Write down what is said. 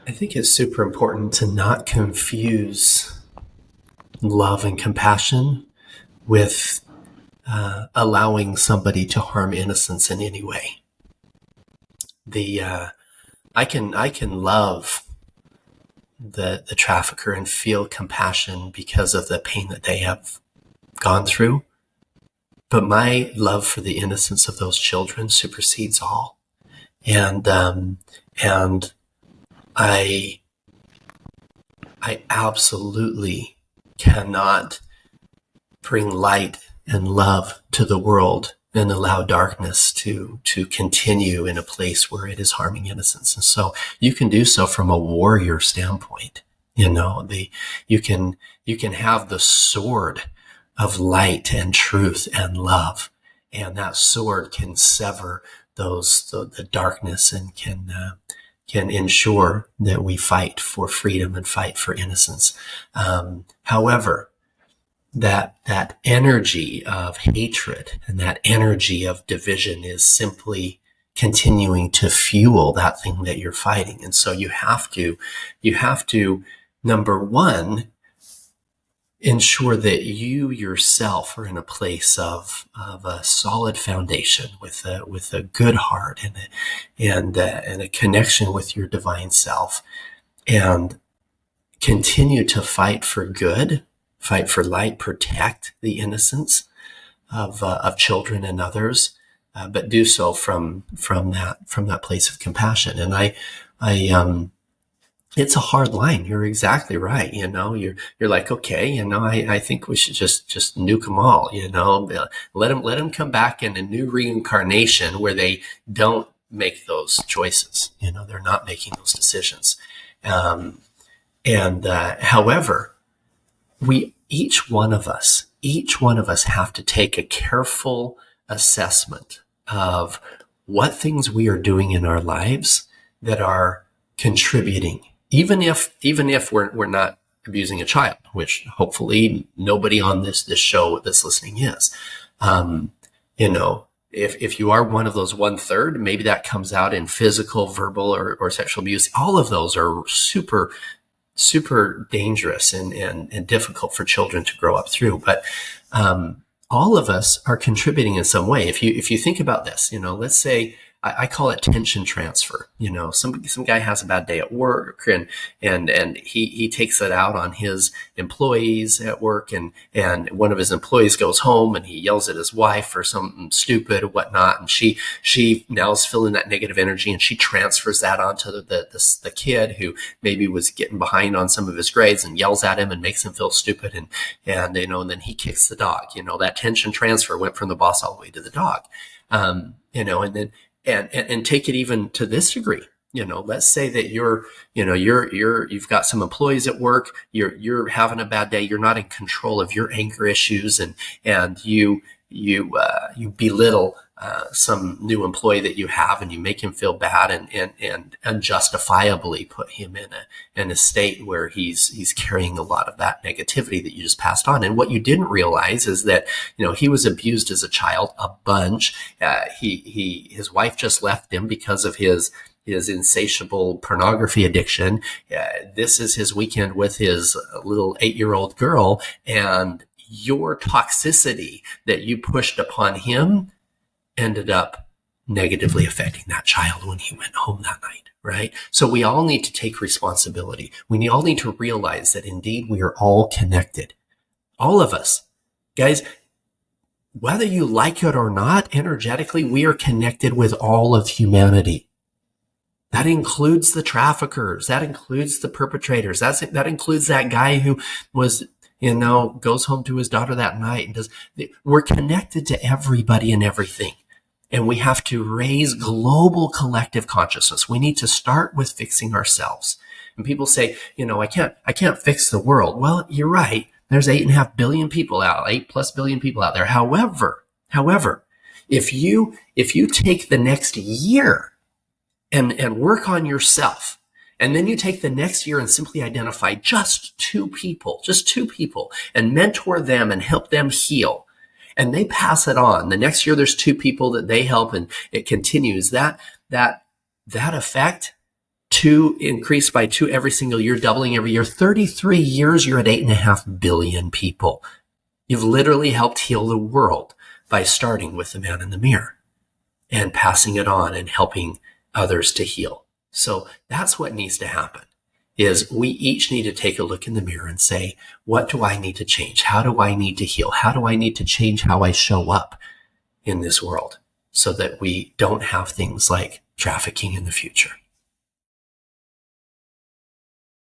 I think it's super important to not confuse love and compassion with allowing somebody to harm innocence in any way. I can love the trafficker and feel compassion because of the pain that they have gone through, but my love for the innocence of those children supersedes all. And I absolutely cannot bring light and love to the world and allow darkness to continue in a place where it is harming innocence. And so you can do so from a warrior standpoint. You can have the sword of light and truth and love, and that sword can sever the darkness and can ensure that we fight for freedom and fight for innocence. However, that energy of hatred and that energy of division is simply continuing to fuel that thing that you're fighting. And so you have to, number one, ensure that you yourself are in a place of a solid foundation with a good heart and a connection with your divine self, and continue to fight for good, fight for light, protect the innocence of children and others, but do so from that place of compassion. And I it's a hard line. You're exactly right. You're like, okay, I think we should just nuke them all. Let them come back in a new reincarnation where they don't make those choices. They're not making those decisions. However, each one of us have to take a careful assessment of what things we are doing in our lives that are contributing, even if we're not abusing a child, which hopefully nobody on this show that's listening is. If you are one of those 1/3, maybe that comes out in physical, verbal, or sexual abuse. All of those are super, super dangerous and difficult for children to grow up through. But all of us are contributing in some way. If you think about this, let's say I call it tension transfer. Some guy has a bad day at work and he takes it out on his employees at work, and one of his employees goes home and he yells at his wife for something stupid or whatnot, and she now is feeling that negative energy, and she transfers that onto the kid who maybe was getting behind on some of his grades and yells at him and makes him feel stupid, and then he kicks the dog. That tension transfer went from the boss all the way to the dog. And then and take it even to this degree. Let's say that you've got some employees at work, you're having a bad day, you're not in control of your anger issues, and you belittle some new employee that you have, and you make him feel bad and unjustifiably put him in a state where he's carrying a lot of that negativity that you just passed on. And what you didn't realize is that he was abused as a child a bunch. His wife just left him because of his insatiable pornography addiction. This is his weekend with his little 8-year-old girl, and your toxicity that you pushed upon him ended up negatively affecting that child when he went home that night, right? So we all need to take responsibility. We all need to realize that indeed we are all connected. All of us. Guys, whether you like it or not, energetically, we are connected with all of humanity. That includes the traffickers. That includes the perpetrators. That includes that guy who was, goes home to his daughter that night and we're connected to everybody and everything. And we have to raise global collective consciousness. We need to start with fixing ourselves. And people say, I can't fix the world. Well, you're right. There's 8.5 billion people out, 8+ billion people out there. However, if you take the next year and work on yourself, and then you take the next year and simply identify just two people, and mentor them and help them heal, and they pass it on. The next year, there's 2 people that they help, and it continues. That effect 2 increased by 2 every single year, doubling every year. 33 years, you're at 8.5 billion people. You've literally helped heal the world by starting with the man in the mirror and passing it on and helping others to heal. So that's what needs to happen, is we each need to take a look in the mirror and say, what do I need to change? How do I need to heal? How do I need to change how I show up in this world so that we don't have things like trafficking in the future?